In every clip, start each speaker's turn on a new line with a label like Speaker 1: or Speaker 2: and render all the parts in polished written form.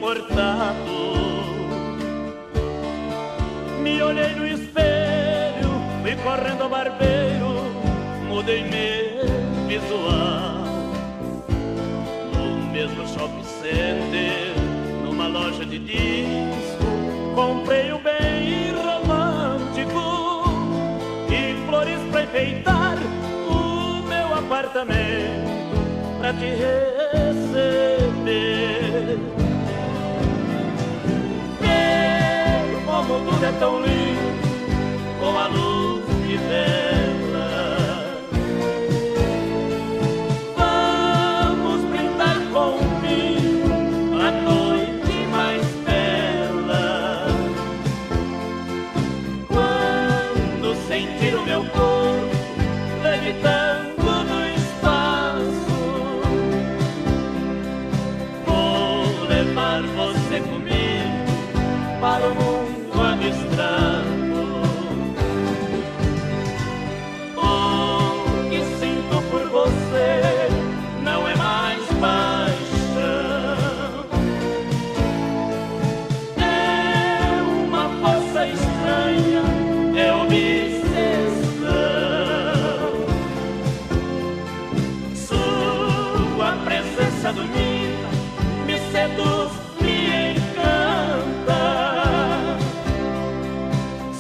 Speaker 1: importado. Me olhei no espelho, fui correndo ao barbeiro, mudei meu visual. No mesmo shopping center, numa loja de disco, comprei um bem romântico e flores pra enfeitar o meu apartamento, pra te receber. Ver como tudo é tão lindo, com a luz de vela. Vamos brindar com o vinho, a noite mais bela. Quando sentir o meu corpo levitando no espaço, vou levar você comigo para o mundo abstrato. O que sinto por você não é mais paixão, é uma força estranha, é obsessão. Sua presença domina, me seduz, me encanta.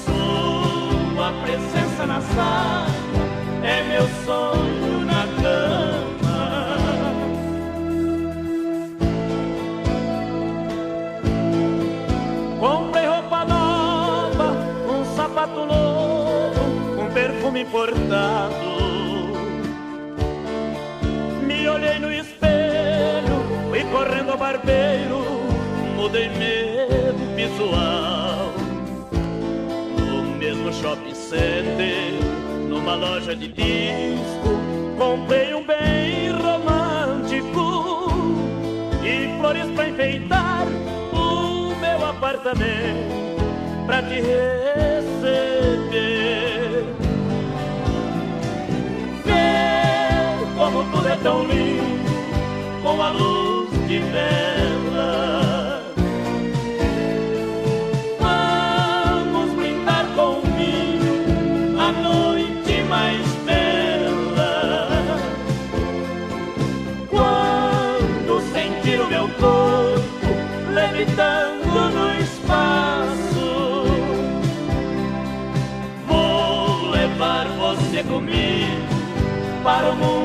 Speaker 1: Sua presença na sala é meu sonho na cama. Comprei roupa nova, um sapato novo, um perfume importado. Me olhei no espelho, fui correndo ao barbeiro, mudei meu visual. No mesmo shopping center, numa loja de disco, comprei um bem romântico e flores pra enfeitar o meu apartamento, pra te receber. Ver como tudo é tão lindo, com a luz de vela. Vamos brindar com vinho, a noite mais bela. Quando sentir o meu corpo levitando no espaço, vou levar você comigo para o mundo